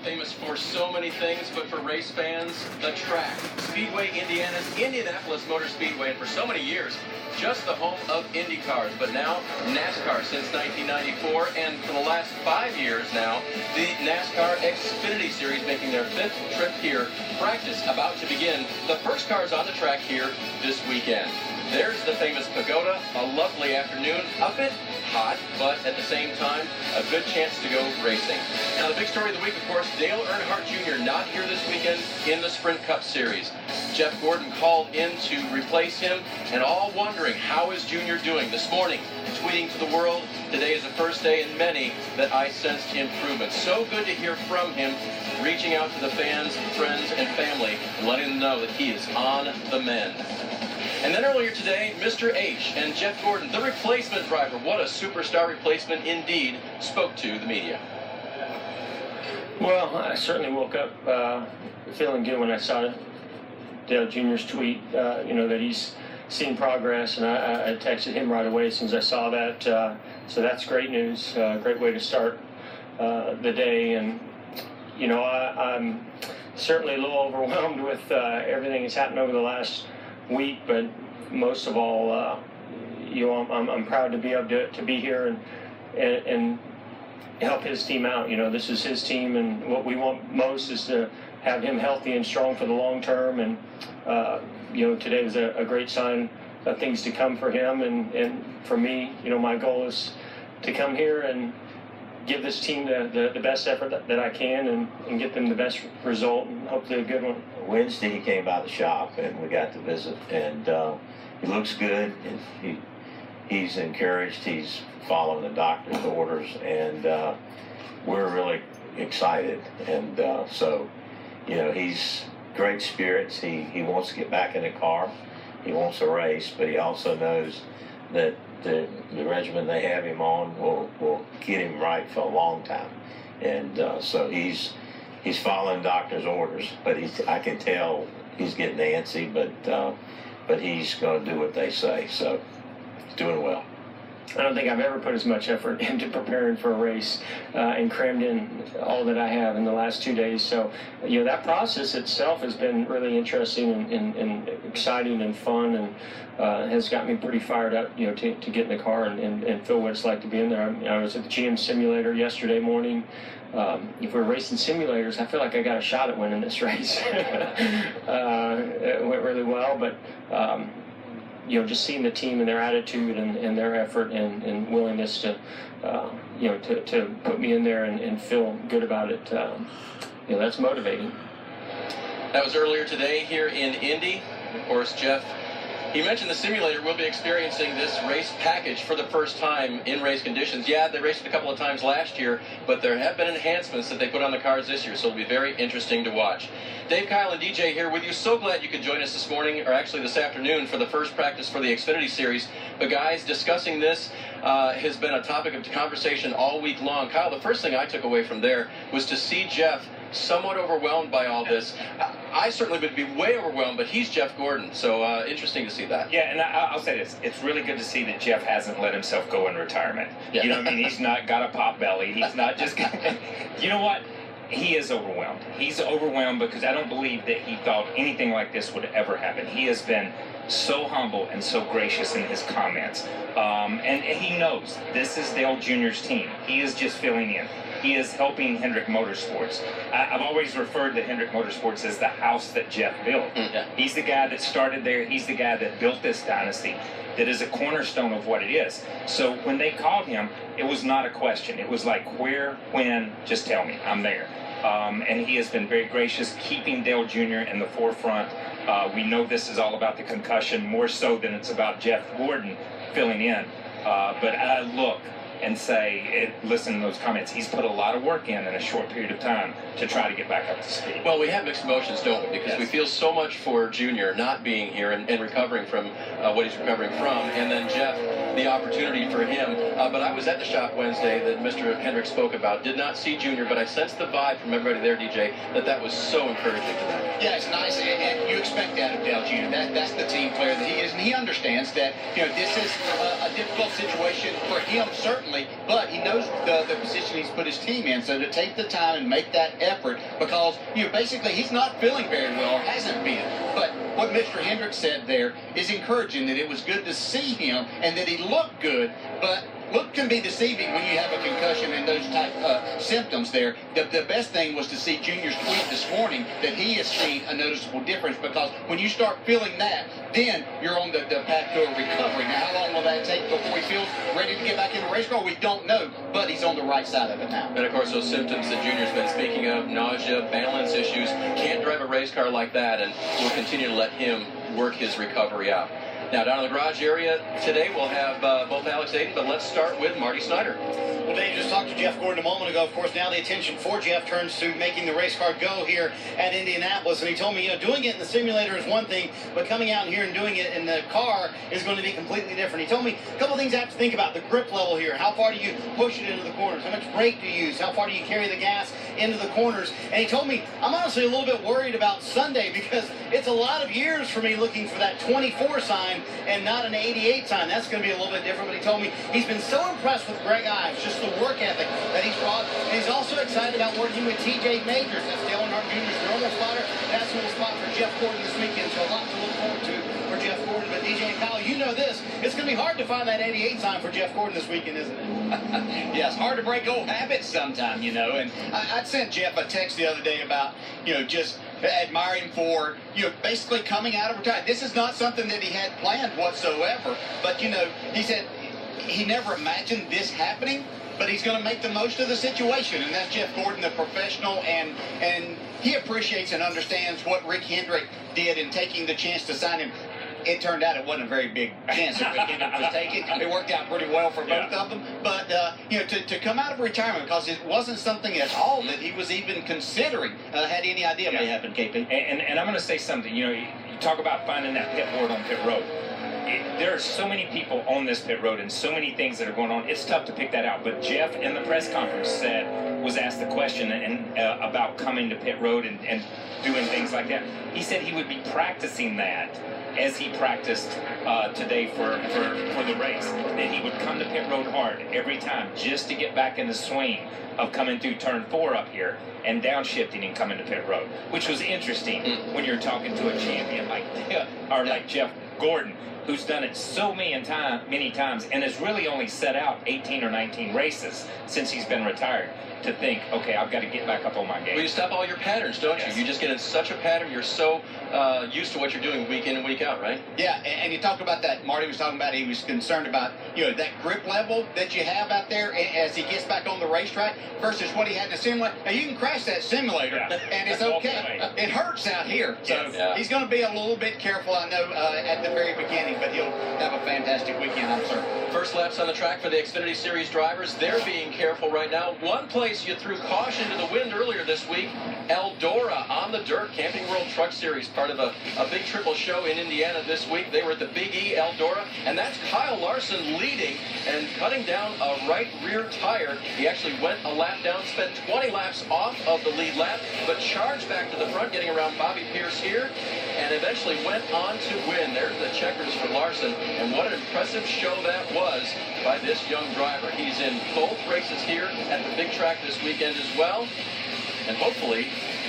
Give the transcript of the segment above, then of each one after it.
famous for so many things, but for race fans, the track. Speedway, Indiana's Indianapolis Motor Speedway, and for so many years, just the home of Indy cars. But now, NASCAR since 1994, and for the last 5 years now, the NASCAR Xfinity Series making their 5th trip here. Practice about to begin. The first cars on the track here this weekend. There's the famous pagoda, a lovely afternoon, a bit hot, but at the same time, a good chance to go racing. Now, the big story of the week, of course, Dale Earnhardt Jr. not here this weekend in the Sprint Cup Series. Jeff Gordon called in to replace him, and all wondering, how is Jr. doing? This morning, tweeting to the world, today is the first day in many that I sensed improvement. So good to hear from him, reaching out to the fans, friends, and family, and letting them know that he is on the mend. And then earlier today, Mr. H and Jeff Gordon, the replacement driver, what a superstar replacement indeed, spoke to the media. Well, I certainly woke up feeling good when I saw Dale Jr.'s tweet, that he's seen progress, and I texted him right away as soon as I saw that. So that's great news, great way to start the day. And, I'm certainly a little overwhelmed with everything that's happened over the last week, but most of all, I'm proud to be able to be here and help his team out. This is his team, and what we want most is to have him healthy and strong for the long term. And today was a great sign of things to come for him and for me. My goal is to come here and give this team the best effort that I can and get them the best result, and hopefully a good one. Wednesday he came by the shop and we got to visit, and he looks good, and he's encouraged, he's following the doctor's orders, and we're really excited. And so he's great spirits. He wants to get back in the car, he wants to race, but he also knows that the regimen they have him on will get him right for a long time. And so he's following doctor's orders, but I can tell he's getting antsy, but he's going to do what they say. So he's doing well. I don't think I've ever put as much effort into preparing for a race and crammed in all that I have in the last 2 days. So, that process itself has been really interesting and exciting and fun, and has got me pretty fired up, to get in the car and feel what it's like to be in there. I was at the GM simulator yesterday morning. If we're racing simulators, I feel like I got a shot at winning this race. It went really well, but just seeing the team and their attitude and their effort and willingness to put me in there and feel good about it, that's motivating. That was earlier today here in Indy. Of course, Jeff, he mentioned the simulator will be experiencing this race package for the first time in race conditions. Yeah, they raced it a couple of times last year, but there have been enhancements that they put on the cars this year, so it'll be very interesting to watch. Dave, Kyle, and DJ here with you. So glad you could join us this morning, or actually this afternoon, for the first practice for the Xfinity Series. But guys, discussing this has been a topic of conversation all week long. Kyle, the first thing I took away from there was to see Jeff somewhat overwhelmed by all this. I certainly would be way overwhelmed, but he's Jeff Gordon, so interesting to see that. Yeah, and I'll say this. It's really good to see that Jeff hasn't let himself go in retirement. Yeah. You know what I mean? He's not got a pot belly. He's not just... You know what? He is overwhelmed. He's overwhelmed because I don't believe that he thought anything like this would ever happen. He has been so humble and so gracious in his comments. And he knows this is Dale Jr.'s team. He is just filling in. He is helping Hendrick Motorsports. I've always referred to Hendrick Motorsports as the house that Jeff built. Yeah. He's the guy that started there. He's the guy that built this dynasty that is a cornerstone of what it is. So when they called him, it was not a question. It was like, where, when, just tell me. I'm there. And he has been very gracious, keeping Dale Jr. in the forefront. We know this is all about the concussion, more so than it's about Jeff Gordon filling in. But I look and say, listen to those comments. He's put a lot of work in a short period of time to try to get back up to speed. Well, we have mixed emotions, don't we? Because yes. We feel so much for Junior not being here and recovering from what he's recovering from, and then Jeff, the opportunity for him. But I was at the shop Wednesday that Mr. Hendrick spoke about. Did not see Junior, but I sensed the vibe from everybody there, DJ, that was so encouraging to them. Yeah, it's nice, and you expect that of Dale Jr. That's the team player that he is, and he understands that this is a difficult situation for him, certainly. badly, but he knows the position he's put his team in. So to take the time and make that effort, because basically he's not feeling very well, or hasn't been. But what Mr. Hendricks said there is encouraging, that it was good to see him and that he looked good, but look can be deceiving when you have a concussion and those type symptoms there. The best thing was to see Junior's tweet this morning that he has seen a noticeable difference, because when you start feeling that, then you're on the path to a recovery. Now, how long will that take before he feels ready to get back in the race car? We don't know, but he's on the right side of it now. And, of course, those symptoms that Junior's been speaking of, nausea, balance issues, can't drive a race car like that, and we'll continue to let him work his recovery out. Now, down in the garage area today, we'll have both Alex Hayden, but let's start with Marty Snyder. Well, Dave just talked to Jeff Gordon a moment ago. Of course, now the attention for Jeff turns to making the race car go here at Indianapolis. And he told me, doing it in the simulator is one thing, but coming out here and doing it in the car is going to be completely different. He told me a couple things I have to think about. The grip level here. How far do you push it into the corners? How much brake do you use? How far do you carry the gas into the corners? And he told me, I'm honestly a little bit worried about Sunday, because it's a lot of years for me looking for that 24 sign and not an 88 sign. That's going to be a little bit different. But he told me he's been so impressed with Greg Ives, just the work ethic that he's brought. And he's also excited about working with TJ Majors. That's Dale Earnhardt Jr.'s normal spotter. That's a little spot for Jeff Gordon this weekend. So a lot to look forward to for Jeff Gordon. But DJ and Kyle, you know this. It's going to be hard to find that 88 sign for Jeff Gordon this weekend, isn't it? Yeah, it's hard to break old habits sometime, And I sent Jeff a text the other day about, just admire him for, basically coming out of retirement. This is not something that he had planned whatsoever. But, he said he never imagined this happening, but he's going to make the most of the situation. And that's Jeff Gordon, the professional, and he appreciates and understands what Rick Hendrick did in taking the chance to sign him. It turned out it wasn't a very big chance that Rick Hendrick was taking. It worked out pretty well for both of them. But, to come out of retirement, because it wasn't something at all that he was even considering, had any idea may happen, KP. And I'm going to say something. You talk about finding that pit board on pit road. There are so many people on this pit road and so many things that are going on. It's tough to pick that out. But Jeff in the press conference was asked the question about coming to pit road and doing things like that. He said he would be practicing that as he practiced today for the race. That he would come to pit road hard every time just to get back in the swing of coming through turn 4 up here and downshifting and coming to pit road, which was interesting when you're talking to a champion like Jeff Gordon, who's done it so many times and has really only set out 18 or 19 races since he's been retired, to think, okay, I've got to get back up on my game. Well, you stop all your patterns, don't you? You just get in such a pattern. You're so used to what you're doing week in and week out, right? Yeah, and you talked about that. Marty was talking about he was concerned about, that grip level that you have out there as he gets back on the racetrack versus what he had in the simulator. Now, you can crash that simulator, and it's okay. It hurts out here. So he's going to be a little bit careful, I know, at the very beginning, but he'll have a fantastic weekend, I'm certain. First laps on the track for the Xfinity Series drivers. They're being careful right now. One place you threw caution to the wind earlier this week, Eldora on the dirt, Camping World Truck Series, part of a big triple show in Indiana this week. They were at the Big E Eldora, and that's Kyle Larson leading and cutting down a right rear tire. He actually went a lap down, spent 20 laps off of the lead lap, but charged back to the front, getting around Bobby Pierce here, and eventually went on to win. There's the checkers for Larson, and what an impressive show that was by this young driver. He's in both races here at the big track this weekend as well, and hopefully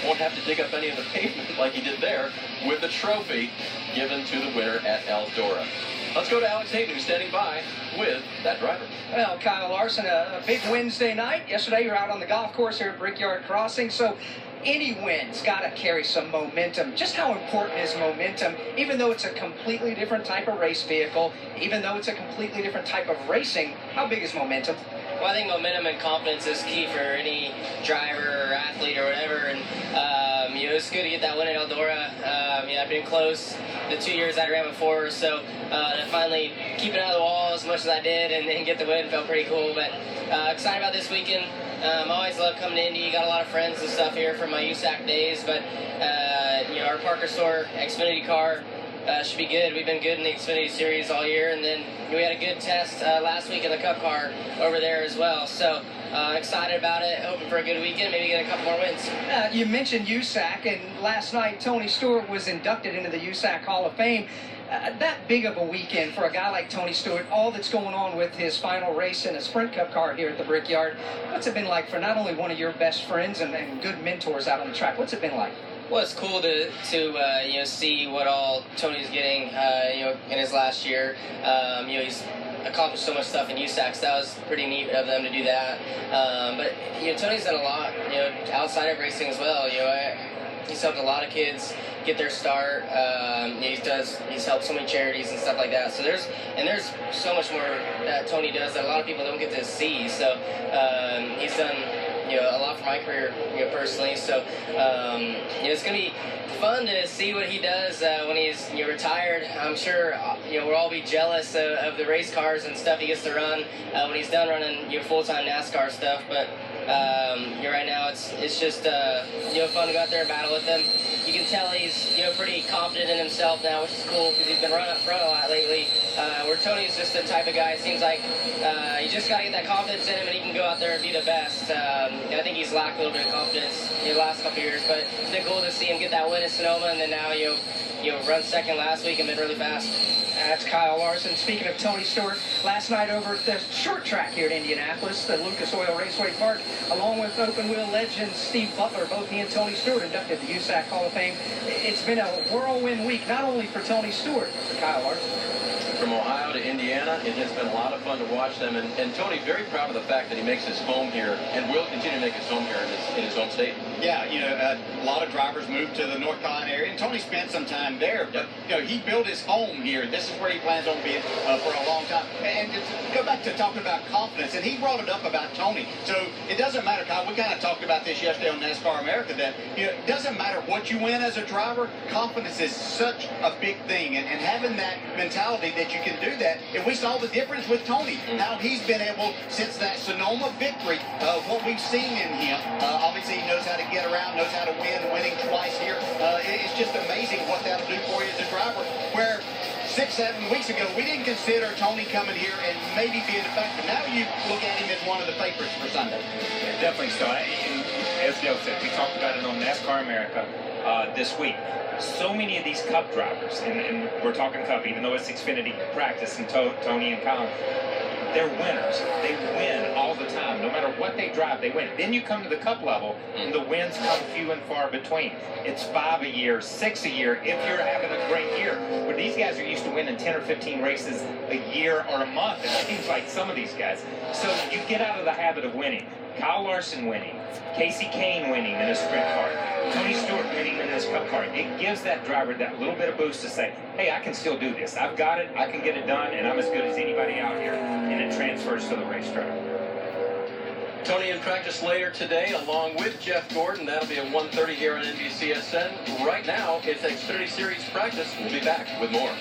won't have to dig up any of the pavement like he did there with the trophy given to the winner at Eldora. Let's go to Alex Hayden, who's standing by with that driver. Well, Kyle Larson, a big Wednesday night. Yesterday, you're out on the golf course here at Brickyard Crossing, so any win's got to carry some momentum. Just how important is momentum, even though it's a completely different type of race vehicle, even though it's a completely different type of racing, how big is momentum? Well, I think momentum and confidence is key for any driver or athlete or whatever, and it's good to get that win at Eldora. I've been close the 2 years I ran before, so to finally keep it out of the wall as much as I did and get the win felt pretty cool. But excited about this weekend. I always love coming to Indy. Got a lot of friends and stuff here from my USAC days, but our Parker Store Xfinity car should be good. We've been good in the Xfinity Series all year, and then we had a good test last week in the Cup car over there as well. So excited about it, hoping for a good weekend, maybe get a couple more wins. You mentioned USAC, and last night Tony Stewart was inducted into the USAC Hall of Fame. That big of a weekend for a guy like Tony Stewart, all that's going on with his final race in a Sprint Cup car here at the Brickyard. What's it been like for not only one of your best friends and good mentors out on the track? What's it been like? Well, it's cool to see what all Tony's getting in his last year. He's accomplished so much stuff in USAC, so that was pretty neat of them to do that. But Tony's done a lot outside of racing as well. He's helped a lot of kids get their start. He's helped so many charities and stuff like that. So there's so much more that Tony does that a lot of people don't get to see. So he's done a lot for my career personally. So it's gonna be fun to see what he does when he's retired. I'm sure we'll all be jealous of the race cars and stuff he gets to run when he's done running full-time NASCAR stuff. But right now it's just fun to go out there and battle with him. You can tell he's pretty confident in himself now, which is cool because he's been running up front a lot lately. Where Tony's just the type of guy, it seems like you just got to get that confidence in him and he can go out there and be the best. And I think he's lacked a little bit of confidence the last couple years, but it's been cool to see him get that win in Sonoma, and then now run second last week and been really fast. That's Kyle Larson. Speaking of Tony Stewart, last night over at the short track here at Indianapolis, the Lucas Oil Raceway Park, along with open wheel legend Steve Butler, both he and Tony Stewart inducted to the USAC Hall of Fame. It's been a whirlwind week, not only for Tony Stewart, but for Kyle Larson. From Ohio to Indiana, it has been a lot of fun to watch them. And Tony, very proud of the fact that he makes his home here and will continue to make his home here in his home state. Yeah, a lot of drivers moved to the North Carolina area, and Tony spent some time there. But he built his home here. This is where he plans on being for a long time. And to go back to talking about confidence, and he brought it up about Tony. So it doesn't matter, Kyle. We kind of talked about this yesterday on NASCAR America. That it doesn't matter what you win as a driver. Confidence is such a big thing, and having that mentality that you can do that. And we saw the difference with Tony. How he's been able, since that Sonoma victory, what we've seen in him. Obviously, he knows how to get around, knows how to win, winning twice here. It's just amazing what that'll do for you as a driver. Where 6-7 weeks ago, we didn't consider Tony coming here and maybe being a factor. Now you look at him as one of the favorites for Sunday. Yeah, definitely so. And as Dale said, we talked about it on NASCAR America this week. So many of these Cup drivers, and we're talking Cup, even though it's Xfinity practice, and Tony and Colin, they're winners. They win all the time. No matter what they drive, they win. Then you come to the Cup level, and the wins come few and far between. It's 5 a year, 6 a year, if you're having a great year. But these guys are used to winning 10 or 15 races a year or a month. It seems like some of these guys. So you get out of the habit of winning. Kyle Larson winning, Casey Kane winning in a sprint car, Tony Stewart winning in this Cup car. It gives that driver that little bit of boost to say, hey, I can still do this. I've got it. I can get it done, and I'm as good as anybody out here. And it transfers to the racetrack. Tony in practice later today, along with Jeff Gordon. That'll be at 1:30 here on NBCSN. Right now, it's Xfinity Series practice. We'll be back with more.